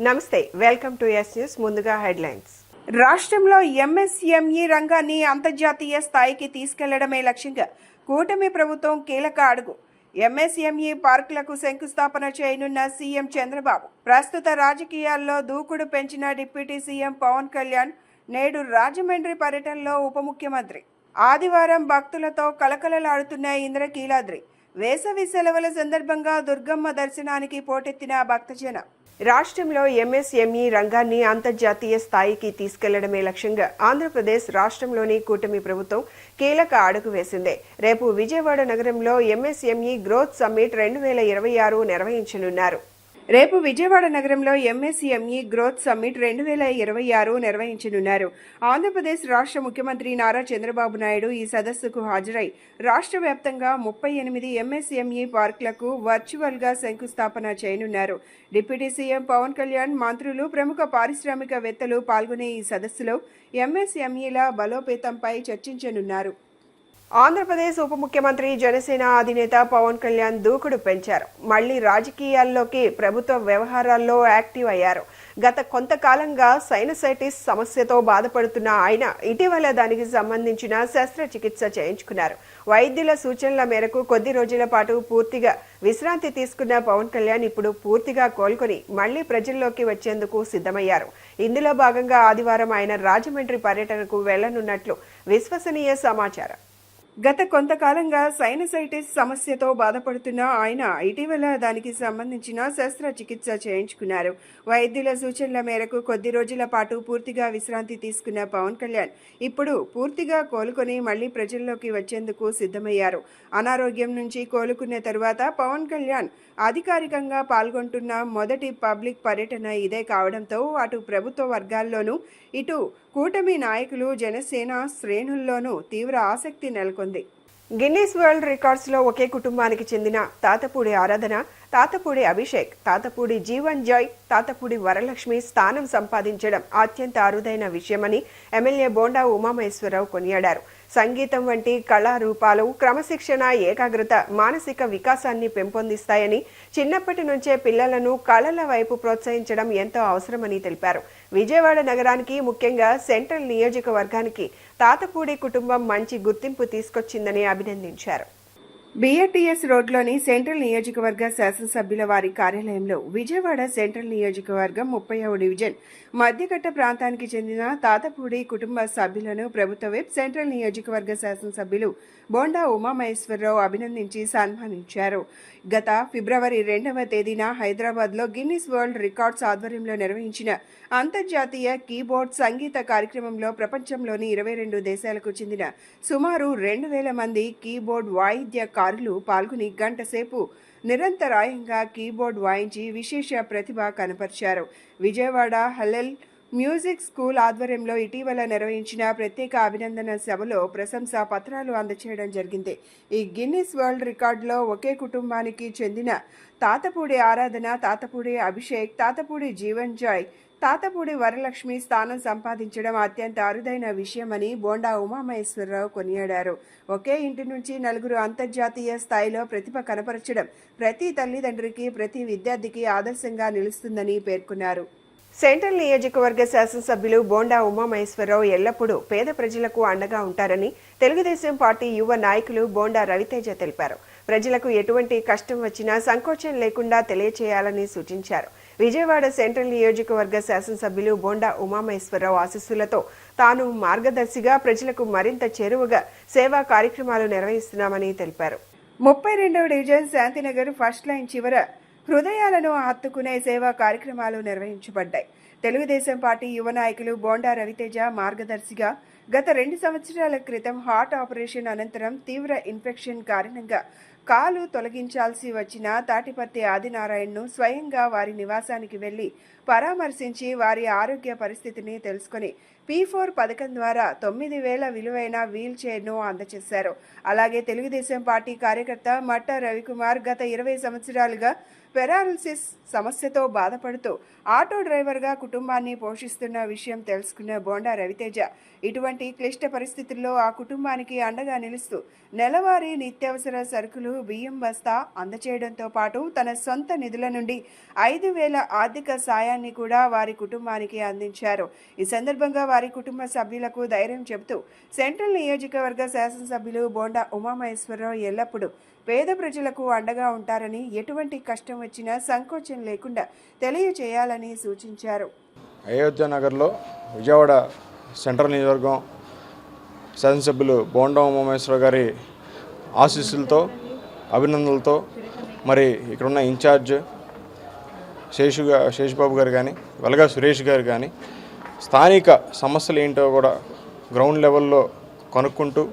నమస్తే, welcome to yes news. ముందుగా headlines. రాష్ట్రంలో ఎంఎస్ఎంఈ రంగాన్ని అంతర్జాతీయ స్థాయికి తీసుకెళ్లడమే లక్ష్యంగా కూటమి ప్రభుత్వం కీలక అడుగు. ఎంఎస్ఎంఈ పార్కులకు శంకుస్థాపన చేయనున్న సీఎం చంద్రబాబు. ప్రస్తుత రాజకీయాల్లో దూకుడు పెంచిన డిప్యూటీ సీఎం పవన్ కళ్యాణ్ నేడు రాజమండ్రి పర్యటనలో ఉప ముఖ్యమంత్రి. ఆదివారం భక్తులతో కలకలలాడుతున్న ఇంద్రకీలాద్రి. వేసవి సెలవుల సందర్భంగా దుర్గమ్మ దర్శనానికి పోటెత్తిన భక్తజనం. రాష్ట్రంలో ఎంఎస్ఎంఈ రంగాన్ని అంతర్జాతీయ స్థాయికి తీసుకెళ్లడమే లక్ష్యంగా ఆంధ్రప్రదేశ్ రాష్ట్రంలోని కూటమి ప్రభుత్వం కీలక అడుగు వేసింది. రేపు విజయవాడ నగరంలో ఎంఎస్ఎంఈ గ్రోత్ సమ్మిట్ 2026 నిర్వహించనున్నారు. రేపు విజయవాడ నగరంలో ఎంఎస్ఎంఈ గ్రోత్ సమ్మిట్ 2026 నిర్వహించనున్నారు. ఆంధ్రప్రదేశ్ రాష్ట్ర ముఖ్యమంత్రి నారా చంద్రబాబు నాయుడు ఈ సదస్సుకు హాజరై రాష్ట్ర వ్యాప్తంగా 38 ఎంఎస్ఎంఈ పార్కులకు వర్చువల్గా శంకుస్థాపన చేయనున్నారు. డిప్యూటీ సీఎం పవన్ కళ్యాణ్, మంత్రులు, ప్రముఖ పారిశ్రామికవేత్తలు పాల్గొనే ఈ సదస్సులో ఎంఎస్ఎంఈల బలోపేతంపై చర్చించనున్నారు. ఆంధ్రప్రదేశ్ ఉప ముఖ్యమంత్రి, జనసేన అధినేత పవన్ కళ్యాణ్ దూకుడు పెంచారు. మళ్లీ రాజకీయాల్లోకి, ప్రభుత్వ వ్యవహారాల్లో యాక్టివ్ అయ్యారు. గత కొంతకాలంగా సైనసైటిస్ సమస్యతో బాధపడుతున్న ఆయన ఇటీవల దానికి సంబంధించిన శస్త్రచికిత్స చేయించుకున్నారు. వైద్యుల సూచనల మేరకు కొద్ది రోజుల పాటు పూర్తిగా విశ్రాంతి తీసుకున్న పవన్ కళ్యాణ్ ఇప్పుడు పూర్తిగా కోలుకొని మళ్లీ ప్రజల్లోకి వచ్చేందుకు సిద్ధమయ్యారు. ఇందులో భాగంగా ఆదివారం ఆయన రాజమండ్రి పర్యటనకు వెళ్లనున్నట్లు విశ్వసనీయ సమాచారం. గత కొంతకాలంగా సైనసైటిస్ సమస్యతో బాధపడుతున్న ఆయన ఇటీవల దానికి సంబంధించిన శస్త్రచికిత్స చేయించుకున్నారు. వైద్యుల సూచనల మేరకు కొద్ది రోజుల పాటు పూర్తిగా విశ్రాంతి తీసుకున్న పవన్ కళ్యాణ్ ఇప్పుడు పూర్తిగా కోలుకొని మళ్లీ ప్రజల్లోకి వచ్చేందుకు సిద్ధమయ్యారు. అనారోగ్యం నుంచి కోలుకున్న తరువాత పవన్ కళ్యాణ్ అధికారికంగా పాల్గొంటున్న మొదటి పబ్లిక్ పర్యటన ఇదే కావడంతో అటు ప్రభుత్వ వర్గాల్లోనూ, ఇటు కూటమి నాయకులు, జనసేన శ్రేణుల్లోనూ తీవ్ర ఆసక్తి నెలకొంది. గిన్నీస్ వరల్డ్ రికార్డ్స్లో ఒకే కుటుంబానికి చెందిన తాతపూడి ఆరాధన, తాతపూడి అభిషేక్, తాతపూడి జీవన్ జాయ్, తాతపూడి వరలక్ష్మి స్థానం సంపాదించడం అత్యంత అరుదైన విషయమని ఎమ్మెల్యే బోండా ఉమామహేశ్వరరావు కొనియాడారు. సంగీతం వంటి కళారూపాలు క్రమశిక్షణ, ఏకాగ్రత మానసిక వికాసాన్ని పెంపొందిస్తాయని, చిన్నప్పటి నుంచే పిల్లలను కళల వైపు ప్రోత్సహించడం ఎంతో అవసరమని తెలిపారు. విజయవాడ నగరానికి, ముఖ్యంగా సెంట్రల్ నియోజకవర్గానికి తాతపూడి కుటుంబం మంచి గుర్తింపు తీసుకొచ్చిందని అభినందించారు. బీఆర్టీఎస్ రోడ్లోని సెంట్రల్ నియోజకవర్గ శాసనసభ్యుల వారి కార్యాలయంలో విజయవాడ సెంట్రల్ నియోజకవర్గం 30వ డివిజన్ మధ్యఘట్ట ప్రాంతానికి చెందిన తాతపూడి కుటుంబ సభ్యులను ప్రభుత్వ విప్, సెంట్రల్ నియోజకవర్గ శాసనసభ్యులు బోండా ఉమామహేశ్వరరావు అభినందించి సన్మానించారు. గత ఫిబ్రవరి 2వ తేదీన హైదరాబాద్లో గిన్నిస్ వరల్డ్ రికార్డ్స్ ఆధ్వర్యంలో నిర్వహించిన అంతర్జాతీయ కీబోర్డ్ సంగీత కార్యక్రమంలో ప్రపంచంలోని 22 దేశాలకు చెందిన సుమారు 2000 మంది కీబోర్డ్ వాయిద్యకారులు పాల్గొని గంట సేపు నిరంతరాయంగా కీబోర్డ్ వాయించి విశేష ప్రతిభ కనపరిచారు. విజయవాడ హల్లెల్ మ్యూజిక్ స్కూల్ ఆధ్వర్యంలో ఇటీవల నిర్వహించిన ప్రత్యేక అభినందన సభలో ప్రశంసా పత్రాలు అందజేయడం జరిగింది. ఈ గిన్నిస్ వరల్డ్ రికార్డులో ఒకే కుటుంబానికి చెందిన తాతపూడి ఆరాధన, తాతపూడి అభిషేక్, తాతపూడి జీవన్ జాయ్, తాతపూడి వరలక్ష్మి స్థానం సంపాదించడం అత్యంత అరుదైన విషయమని బోండా ఉమామహేశ్వరరావు కొనియాడారు. ఒకే ఇంటి నుంచి నలుగురు అంతర్జాతీయ స్థాయిలో ప్రతిభ కనపరచడం ప్రతి తల్లిదండ్రికి, ప్రతి విద్యార్థికి ఆదర్శంగా నిలుస్తుందని పేర్కొన్నారు. సెంట్రల్ నియోజకవర్గ శాసనసభ్యులు బోండా ఉమామహేశ్వరరావు ఎల్లప్పుడూ పేద ప్రజలకు అండగా ఉంటారని తెలుగుదేశం పార్టీ యువ నాయకులు బోండా రవితేజ తెలిపారు. ప్రజలకు ఎటువంటి కష్టం వచ్చినా సంకోచం లేకుండా తెలియచేయాలని సూచించారు. విజయవాడ సెంట్రల్ నియోజకవర్గ శాసనసభ్యులు బోండా ఉమామహేశ్వరరావు ఆశీస్సులతో తాను మార్గదర్శిగా ప్రజలకు మరింత చేరువగా సేవా కార్యక్రమాలు నిర్వహిస్తున్నామని తెలిపారు. 32వ డివిజన్ శాంతినగర్ ఫస్ట్ లైన్ చివర హృదయాలను హత్తుకునే సేవా కార్యక్రమాలు నిర్వహించబడ్డాయి. తెలుగుదేశం పార్టీ యువ నాయకులు బోండా రవితేజ మార్గదర్శిగా గత 2 సంవత్సరాల క్రితం హార్ట్ ఆపరేషన్ అనంతరం తీవ్ర ఇన్ఫెక్షన్ కారణంగా కాలు తొలగించాల్సి వచ్చిన తాటిపత్తి ఆదినారాయణను స్వయంగా వారి నివాసానికి వెళ్లి పరామర్శించి వారి ఆరోగ్య పరిస్థితిని తెలుసుకుని P4 పథకం ద్వారా 9,000 విలువైన వీల్ చైర్ను అందజేశారు. అలాగే తెలుగుదేశం పార్టీ కార్యకర్త మట్ట రవికుమార్ గత 20 సంవత్సరాలుగా పెరాలసిస్ సమస్యతో బాధపడుతూ ఆటో డ్రైవర్గా కుటుంబాన్ని పోషిస్తున్న విషయం తెలుసుకున్న బోండా రవితేజ ఇటువంటి క్లిష్ట పరిస్థితుల్లో ఆ కుటుంబానికి అండగా నిలుస్తూ నెలవారీ నిత్యావసర సరుకులు బియ్యం బస్తా అందచేయడంతో పాటు తన సొంత నిధుల నుండి 5,000 ఆర్థిక సాయాన్ని కూడా వారి కుటుంబానికి అందించారు. ఈ సందర్భంగా వారి కుటుంబ సభ్యులకు ధైర్యం చెబుతూ సెంట్రల్ నియోజకవర్గ శాసనసభ్యులు బోండా ఉమామహేశ్వరరావు ఎల్లప్పుడూ పేద ప్రజలకు అండగా ఉంటారని, ఎటువంటి కష్టం వచ్చినా సంకోచం లేకుండా తెలియచేయాలని సూచించారు. అయోధ్య నగర్లో విజయవాడ సెంట్రల్ నియోజకవర్గం శాసనసభ్యులు బోండా ఉమామహేశ్వరరావు గారి ఆశీస్సులతో అభినందనలతో మరి ఇక్కడున్న ఇన్ఛార్జ్ శేషుబాబు గారు కానీ వెలగా సురేష్ గారు కానీ స్థానిక సమస్యలు ఏంటో కూడా గ్రౌండ్ లెవెల్లో కనుక్కుంటూ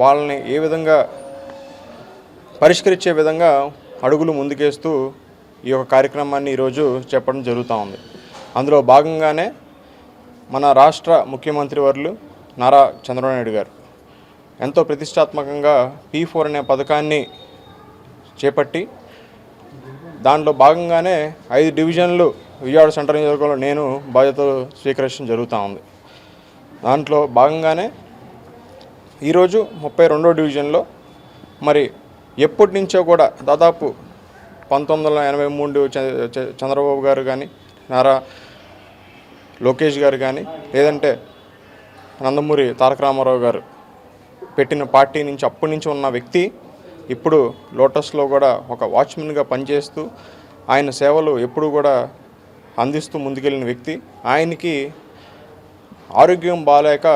వాళ్ళని ఏ విధంగా పరిష్కరించే విధంగా అడుగులు ముందుకేస్తూ ఈ యొక్క కార్యక్రమాన్ని ఈరోజు చెప్పడం జరుగుతూ ఉంది. అందులో భాగంగానే మన రాష్ట్ర ముఖ్యమంత్రి వర్యులు నారా చంద్రబాబు నాయుడు గారు ఎంతో ప్రతిష్టాత్మకంగా P4 అనే పథకాన్ని చేపట్టి దాంట్లో భాగంగానే 5 డివిజన్లు విజయవాడ సెంట్రల్ నియోజకవర్గంలో నేను బాధ్యతలు స్వీకరించడం జరుగుతూ ఉంది. దాంట్లో భాగంగానే ఈరోజు 32వ డివిజన్లో మరి ఎప్పటి నుంచో కూడా దాదాపు 1983 చంద్రబాబు గారు కానీ నారా లోకేష్ గారు కానీ లేదంటే నందమూరి తారక రామారావు గారు పెట్టిన పార్టీ నుంచి అప్పటి నుంచి ఉన్న వ్యక్తి ఇప్పుడు లోటస్లో కూడా ఒక వాచ్మెన్గా పనిచేస్తూ ఆయన సేవలు ఎప్పుడు కూడా అందిస్తూ ముందుకెళ్ళిన వ్యక్తి. ఆయనకి ఆరోగ్యం బాగాలేక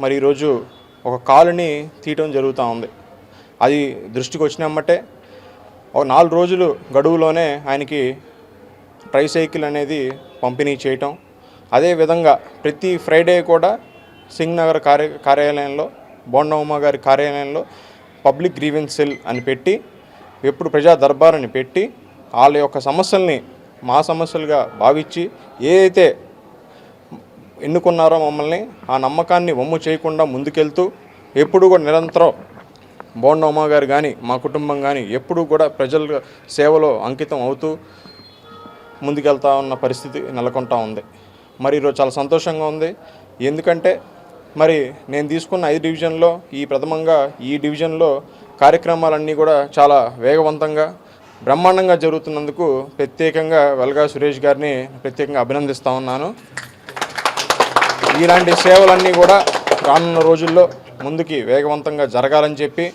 మరి ఈరోజు ఒక కాలుని తీయటం జరుగుతూ ఉంది. అది దృష్టికి వచ్చినమ్మటే ఒక 4 రోజులు గడువులోనే ఆయనకి ట్రైసైకిల్ అనేది పంపిణీ చేయటం. అదేవిధంగా ప్రతి ఫ్రైడే కూడా సింగ్ నగర్ కార్యాలయంలో బోండా ఉమా గారి కార్యాలయంలో పబ్లిక్ గ్రీవెన్స్ సెల్ అని పెట్టి ఎప్పుడు ప్రజా దర్బార్ అని పెట్టి వాళ్ళ యొక్క సమస్యల్ని మా సమస్యలుగా భావించి ఏదైతే ఎన్నుకున్నారో మమ్మల్ని ఆ నమ్మకాన్ని వమ్ము చేయకుండా ముందుకెళ్తూ ఎప్పుడు కూడా నిరంతరం బోండా ఉమా గారు కానీ మా కుటుంబం కానీ ఎప్పుడూ కూడా ప్రజల సేవలో అంకితం అవుతూ ముందుకెళ్తా ఉన్న పరిస్థితి నెలకొంటా ఉంది. మరి ఈరోజు చాలా సంతోషంగా ఉంది. ఎందుకంటే మరి నేను తీసుకున్న 5 డివిజన్లో ప్రథమంగా ఈ డివిజన్లో కార్యక్రమాలన్నీ కూడా చాలా వేగవంతంగా బ్రహ్మాండంగా జరుగుతున్నందుకు ప్రత్యేకంగా వెలగా సురేష్ గారిని ప్రత్యేకంగా అభినందిస్తూ ఉన్నాను. ఇలాంటి సేవలన్నీ కూడా రానున్న రోజుల్లో ముందుకి వేగవంతంగా జరగాలని చెప్పి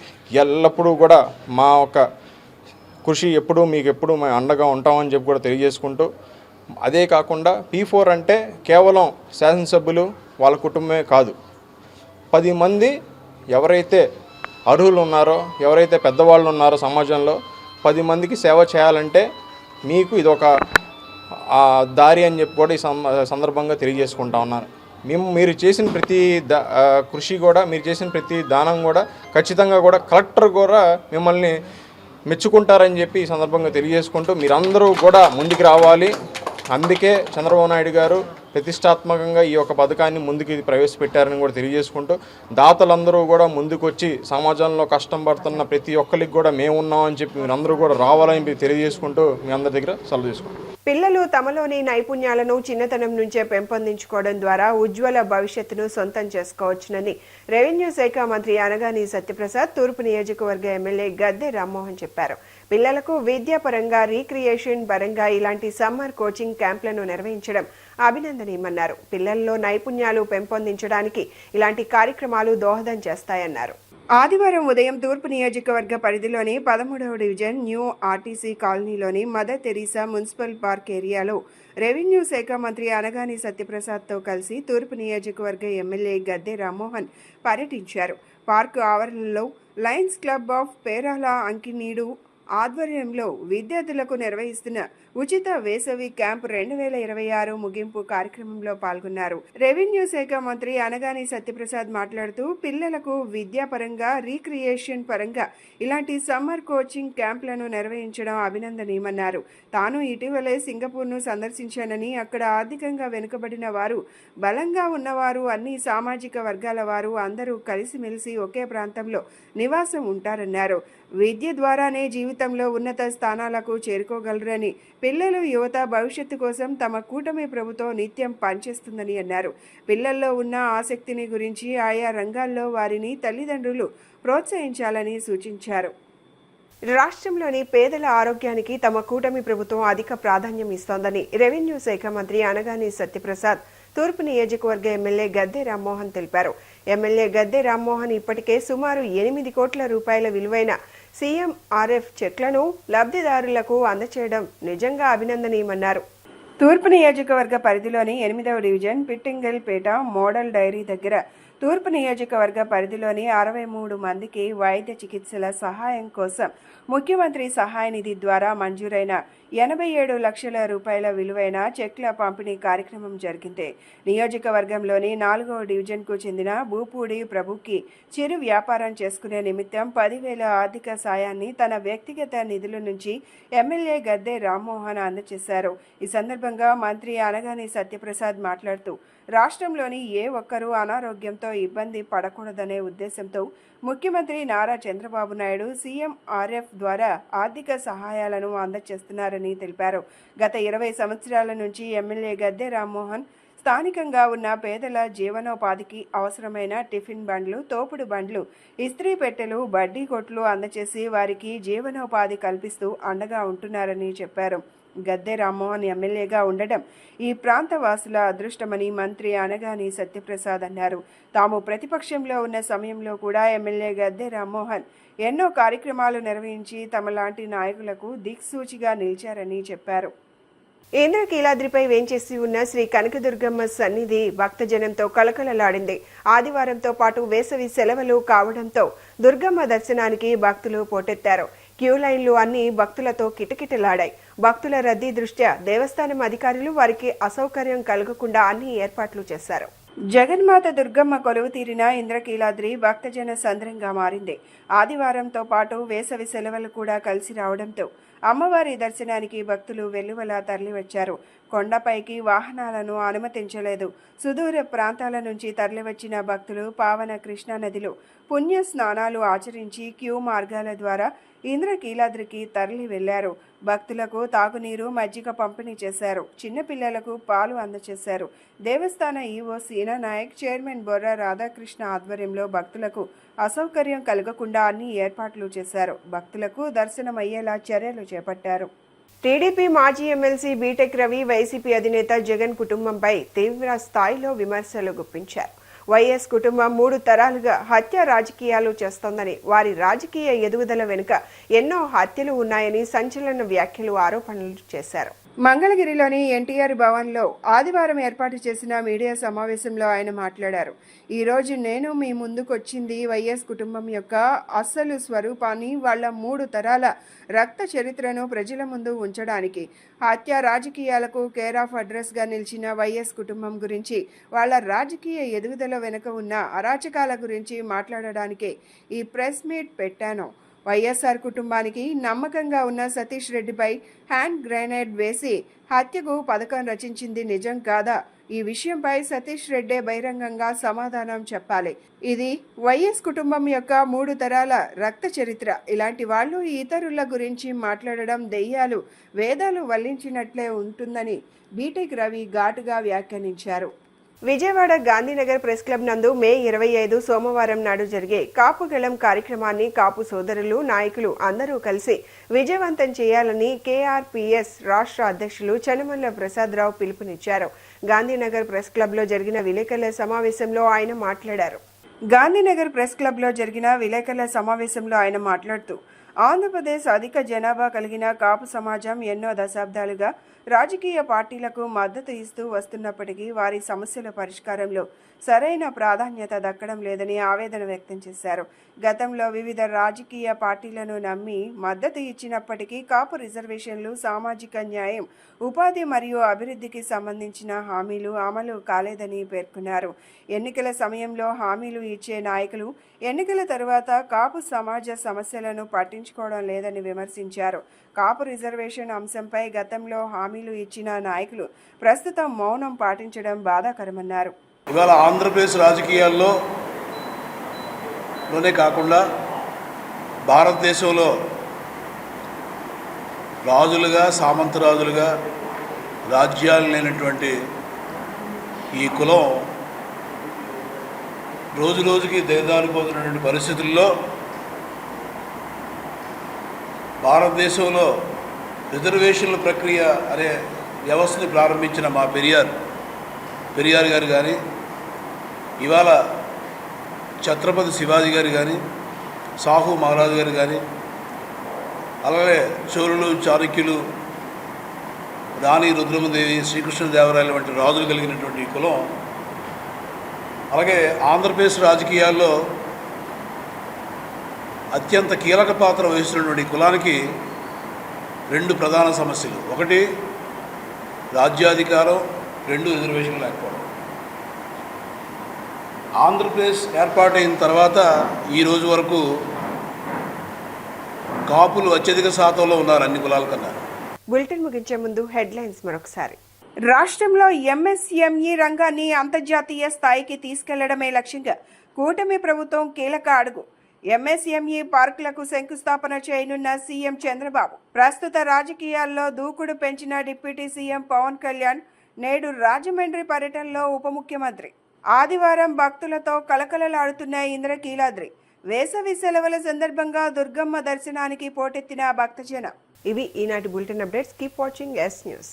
ఎల్లప్పుడూ కూడా మా ఒక కృషి మీకు ఎప్పుడూ మేము అండగా ఉంటామని చెప్పి కూడా తెలియజేసుకుంటూ, అదే కాకుండా P4 అంటే కేవలం శాసనసభ్యులు వాళ్ళ కుటుంబమే కాదు, 10 మంది ఎవరైతే అర్హులు ఉన్నారో, ఎవరైతే పెద్దవాళ్ళు ఉన్నారో సమాజంలో 10 మందికి సేవ చేయాలంటే మీకు ఇదొక దారి అని చెప్పి కూడా ఈ సందర్భంగా తెలియజేసుకుంటా ఉన్నాను. మీరు చేసిన ప్రతి కృషి కూడా, మీరు చేసిన ప్రతి దానం కూడా ఖచ్చితంగా కూడా కలెక్టర్ కూడా మిమ్మల్ని మెచ్చుకుంటారని చెప్పి ఈ సందర్భంగా తెలియజేసుకుంటూ మీరందరూ కూడా ముందుకు రావాలి. అందుకే చంద్రబాబు నాయుడు గారు ప్రతిష్టాత్మకంగా ఈ యొక్క పథకాన్ని ముందుకు ప్రవేశపెట్టారని కూడా తెలియజేసుకుంటూ, దాతలందరూ కూడా ముందుకు వచ్చి సమాజంలో కష్టం పడుతున్న ప్రతి ఒక్కరికి కూడా మేము ఉన్నామని చెప్పి మీరందరూ కూడా రావాలని తెలియజేసుకుంటూ మీ అందరి దగ్గర సెలవు తీసుకుంటాం. పిల్లలు తమలోని నైపుణ్యాలను చిన్నతనం నుంచే పెంపొందించుకోవడం ద్వారా ఉజ్వల భవిష్యత్తును సొంతం చేసుకోవచ్చునని రెవెన్యూ శాఖ మంత్రి అనగాని సత్యప్రసాద్ తూర్పు నియోజకవర్గ ఎమ్మెల్యే గద్దె రామ్మోహన్ చెప్పారు. పిల్లలకు విద్యాపరంగా రీక్రియేషన్ పరంగా ఇలాంటి సమ్మర్ కోచింగ్ క్యాంపులను నిర్వహించడం అభినందనీయమన్నారు. పిల్లల్లో నైపుణ్యాలు పెంపొందించడానికి ఇలాంటి కార్యక్రమాలు దోహదం చేస్తాయన్నారు. ఆదివారం ఉదయం తూర్పు నియోజకవర్గ పరిధిలోని 13వ డివిజన్ న్యూ ఆర్టీసీ కాలనీలోని మదర్ తెరీసా మున్సిపల్ పార్క్ ఏరియాలో రెవెన్యూ శాఖ మంత్రి అనగాని సత్యప్రసాద్తో కలిసి తూర్పు నియోజకవర్గ ఎమ్మెల్యే గద్దె రామ్మోహన్ పర్యటించారు. పార్కు ఆవరణలో Lions club of Perala Ankineedu ఆధ్వర్యంలో విద్యార్థులకు నిర్వహిస్తున్న ఉచిత వేసవి క్యాంప్ 2026 ముగింపు కార్యక్రమంలో పాల్గొన్నారు. రెవెన్యూ శాఖ మంత్రి అనగాని సత్యప్రసాద్ మాట్లాడుతూ, పిల్లలకు విద్యాపరంగా రీక్రియేషన్ పరంగా ఇలాంటి సమ్మర్ కోచింగ్ క్యాంపులను నిర్వహించడం అభినందనీయమన్నారు. తాను ఇటీవలే సింగపూర్ను సందర్శించానని, అక్కడ ఆర్థికంగా వెనుకబడిన వారు, బలంగా ఉన్నవారు, అన్ని సామాజిక వర్గాల వారు అందరూ కలిసిమెలిసి ఒకే ప్రాంతంలో నివాసం ఉంటారన్నారు. విద్య ద్వారానే జీవితంలో ఉన్నత స్థానాలకు చేరుకోగలరని, పిల్లలు యువత భవిష్యత్తు కోసం తమ కూటమి ప్రభుత్వం నిత్యం పనిచేస్తుందని అన్నారు. పిల్లల్లో ఉన్న ఆసక్తిని గురించి ఆయా రంగాల్లో వారిని తల్లిదండ్రులు ప్రోత్సహించాలని సూచించారు. రాష్ట్రంలోని పేదల ఆరోగ్యానికి తమ కూటమి ప్రభుత్వం అధిక ప్రాధాన్యం ఇస్తోందని రెవెన్యూ శాఖ మంత్రి అనగాని సత్యప్రసాద్ తూర్పు నియోజకవర్గ ఎమ్మెల్యే గద్దె రామ్మోహన్ తెలిపారు. ఎమ్మెల్యే గద్దె రామ్మోహన్ ఇప్పటికే సుమారు 8 కోట్ల రూపాయల విలువైన సీఎంఆర్ఎఫ్ చెక్లను లబ్ధిదారులకు అందచేయడం నిజంగా అభినందనీయమన్నారు. తూర్పు నియోజకవర్గ పరిధిలోని 8వ డివిజన్ పిట్టింగల్పేట మోడల్ డైరీ దగ్గర తూర్పు నియోజకవర్గ పరిధిలోని 63 మందికి వైద్య చికిత్సల సహాయం కోసం ముఖ్యమంత్రి సహాయ నిధి ద్వారా మంజూరైన 87 లక్షల రూపాయల విలువైన చెక్ల పంపిణీ కార్యక్రమం జరిగింది. నియోజకవర్గంలోని 4వ డివిజన్కు చెందిన భూపూడి ప్రభుకి చిరు వ్యాపారం చేసుకునే నిమిత్తం 10,000 ఆర్థిక సాయాన్ని తన వ్యక్తిగత నిధుల నుంచి ఎమ్మెల్యే గద్దె రామ్మోహన్ అందజేశారు. ఈ సందర్భంగా మంత్రి అనగాని సత్యప్రసాద్ మాట్లాడుతూ, రాష్ట్రంలోని ఏ ఒక్కరూ అనారోగ్యంతో ఇబ్బంది పడకూడదనే ఉద్దేశంతో ముఖ్యమంత్రి నారా చంద్రబాబు నాయుడు సీఎంఆర్ఎఫ్ ద్వారా ఆర్థిక సహాయాలను అందజేస్తున్నారని తెలిపారు. గత 20 సంవత్సరాల నుంచి ఎమ్మెల్యే గద్దె రామ్మోహన్ స్థానికంగా ఉన్న పేదల జీవనోపాధికి అవసరమైన టిఫిన్ బండ్లు, తోపుడు బండ్లు, ఇస్త్రీ పెట్టెలు, బడ్డీ కొట్లు అందజేసి వారికి జీవనోపాధి కల్పిస్తూ అండగా ఉంటున్నారని చెప్పారు. గద్దె రామ్మోహన్ ఎమ్మెల్యేగా ఉండడం ఈ ప్రాంత వాసుల అదృష్టమని మంత్రి అనగాని సత్యప్రసాద్ అన్నారు. తాము ప్రతిపక్షంలో ఉన్న సమయంలో కూడా ఎమ్మెల్యే గద్దె రామ్మోహన్ ఎన్నో కార్యక్రమాలు నిర్వహించి తమలాంటి నాయకులకు దిక్సూచిగా నిలిచారని చెప్పారు. ఇంద్రకీలాద్రిపై వేంచేసి ఉన్న శ్రీ కనకదుర్గమ్మ సన్నిధి భక్తజనంతో కలకలలాడింది. ఆదివారంతో పాటు వేసవి సెలవులు కావడంతో దుర్గమ్మ దర్శనానికి భక్తులు పోటెత్తారు. క్యూ లైన్లు అన్ని భక్తులతో కిటకిటలాడాయి. భక్తుల రద్దీ దృష్ట్యా దేవస్థానం అధికారులు వారికి అసౌకర్యం కలగకుండా అన్ని ఏర్పాట్లు చేశారు. జగన్మాత దుర్గమ్మ కొలువు తీరిన ఇంద్రకీలాద్రి భక్తజన సంద్రంగా మారింది. ఆదివారంతో పాటు వేసవి సెలవులు కూడా కలిసి రావడంతో అమ్మవారి దర్శనానికి భక్తులు వెల్లువలా తరలివచ్చారు. కొండపైకి వాహనాలను అనుమతించలేదు. సుదూర ప్రాంతాల నుంచి తరలివచ్చిన భక్తులు పావన కృష్ణానదిలో పుణ్య స్నానాలు ఆచరించి క్యూ మార్గాల ద్వారా ఇంద్రకీలాద్రికి తరలి వెళ్లారు. భక్తులకు తాగునీరు, మజ్జిగ పంపిణీ చేశారు. చిన్నపిల్లలకు పాలు అందజేశారు. దేవస్థాన ఈవో సీనా నాయక్, చైర్మన్ బొర్రా రాధాకృష్ణ ఆధ్వర్యంలో భక్తులకు అసౌకర్యం కలగకుండా అన్ని ఏర్పాట్లు చేశారు. భక్తులకు దర్శనమయ్యేలా చర్యలు చేపట్టారు. టీడీపీ మాజీ ఎమ్మెల్సీ బీటెక్ రవి వైసీపీ అధినేత జగన్ కుటుంబంపై తీవ్ర స్థాయిలో విమర్శలు గుప్పించారు. వైఎస్ కుటుంబం 3 తరాలుగా హత్య రాజకీయాలు చేస్తోందని, వారి రాజకీయ ఎదుగుదల వెనుక ఎన్నో హత్యలు ఉన్నాయని సంచలన వ్యాఖ్యలు, ఆరోపణలు చేశారు. మంగళగిరిలోని ఎన్టీఆర్ భవన్లో ఆదివారం ఏర్పాటు చేసిన మీడియా సమావేశంలో ఆయన మాట్లాడారు. ఈరోజు నేను మీ ముందుకొచ్చింది వైఎస్ కుటుంబం యొక్క అసలు స్వరూపాన్ని, వాళ్ళ 3 తరాల రక్త చరిత్రను ప్రజల ముందు ఉంచడానికి, హత్య రాజకీయాలకు కేర్ ఆఫ్ అడ్రస్గా నిలిచిన వైఎస్ కుటుంబం గురించి, వాళ్ళ రాజకీయ ఎదుగుదల వెనుక ఉన్న అరాచకాల గురించి మాట్లాడడానికే ఈ ప్రెస్ మీట్ పెట్టాను. వైఎస్ఆర్ కుటుంబానికి నమ్మకంగా ఉన్న సతీష్ రెడ్డిపై హ్యాండ్ గ్రెనేడ్ వేసి హత్యకు పథకం రచించింది నిజం కాదా? ఈ విషయంపై సతీష్ రెడ్డే బహిరంగంగా సమాధానం చెప్పాలి. ఇది వైఎస్ కుటుంబం యొక్క 3 తరాల రక్త చరిత్ర. ఇలాంటి వాళ్ళు ఇతరుల గురించి మాట్లాడడం దెయ్యాలు వేదాలు వల్లించినట్లే ఉంటుందని బీటెక్ రవి ఘాటుగా వ్యాఖ్యానించారు. విజయవాడ గాంధీనగర్ ప్రెస్ క్లబ్ నందు మే 25 సోమవారం నాడు జరిగే కాపు గళం కార్యక్రమాన్ని కాపు సోదరులు, నాయకులు అందరూ కలిసి విజయవంతం చేయాలని కేఆర్పీఎస్ రాష్ట్ర అధ్యక్షులు చనమల్ల ప్రసాదరావు పిలుపునిచ్చారు. గాంధీనగర్ ప్రెస్ క్లబ్లో జరిగిన విలేకరుల సమావేశంలో ఆయన మాట్లాడారు. గాంధీనగర్ ప్రెస్ క్లబ్లో జరిగిన విలేకరుల సమావేశంలో ఆయన మాట్లాడుతూ, ఆంధ్రప్రదేశ్ అధిక జనాభా కలిగిన కాపు సమాజం ఎన్నో దశాబ్దాలుగా రాజకీయ పార్టీలకు మద్దతు ఇస్తూ వస్తున్నప్పటికీ వారి సమస్యల పరిష్కారంలో సరైన ప్రాధాన్యత దక్కడం లేదని ఆవేదన వ్యక్తం చేశారు. గతంలో వివిధ రాజకీయ పార్టీలను నమ్మి మద్దతు ఇచ్చినప్పటికీ కాపు రిజర్వేషన్లు, సామాజిక న్యాయం, ఉపాధి మరియు అభివృద్ధికి సంబంధించిన హామీలు అమలు కాలేదని పేర్కొన్నారు. ఎన్నికల సమయంలో హామీలు ఇచ్చే నాయకులు ఎన్నికల తరువాత కాపు సమాజ సమస్యలను పట్టించుకోవడం లేదని విమర్శించారు. కాపు రిజర్వేషన్ అంశంపై గతంలో హామీలు ఇచ్చిన నాయకులు ప్రస్తుతం మౌనం పాటించడం బాధాకరమన్నారు. ఇవాళ ఆంధ్రప్రదేశ్ రాజకీయాల్లోనే కాకుండా భారతదేశంలో రాజులుగా సామంతరాజులుగా రాజ్యాలు లేనటువంటి ఈ కులం రోజు రోజుకి దిగజారిపోతున్నటువంటి పరిస్థితుల్లో భారతదేశంలో రిజర్వేషన్ల ప్రక్రియ అనే వ్యవస్థని ప్రారంభించిన మా పెరియార్ గారు కానీ, ఇవాళ ఛత్రపతి శివాజీ గారు కానీ, సాహు మహారాజు గారు కానీ, అలాగే చోళులు, చాళుక్యులు, రాణి రుద్రమదేవి, శ్రీకృష్ణదేవరాయలు వంటి రాజులు కలిగినటువంటి ఈ కులం, అలాగే ఆంధ్రప్రదేశ్ రాజకీయాల్లో అత్యంత కీలక పాత్ర వహిస్తున్నటువంటి కులానికి రెండు ప్రధాన సమస్యలు: ఒకటి రాజ్యాధికారం, రెండు రిజర్వేషన్ లేకపోవడం. ఆంధ్రప్రదేశ్ ఏర్పాటైన తర్వాత ఈ రోజు వరకు కాపులు అత్యధిక శాతంలో ఉన్నారు అన్ని కులాల కన్నా. బులెటిన్ ముగించే ముందు హెడ్లైన్స్ మరొకసారి. రాష్ట్రంలో ఎంఎస్ఎంఈ రంగాన్ని అంతర్జాతీయ స్థాయికి తీసుకెళ్లడమే లక్ష్యంగా కూటమి ప్రభుత్వం కీలక అడుగు. ఎంఎస్ఎంఈ పార్కులకు శంకుస్థాపన చేయనున్న సీఎం చంద్రబాబు. ప్రస్తుత రాజకీయాల్లో దూకుడు పెంచిన డిప్యూటీ సీఎం పవన్ కళ్యాణ్ నేడు రాజమండ్రి పర్యటనలో ఉప ముఖ్యమంత్రి. ఆదివారం భక్తులతో కలకలలాడుతున్న ఇంద్రకీలాద్రి. వేసవి సెలవుల సందర్భంగా దుర్గమ్మ దర్శనానికి పోటెత్తిన భక్తజనం. ఇవి ఈనాటి bulletin updates. Keep watching yes news.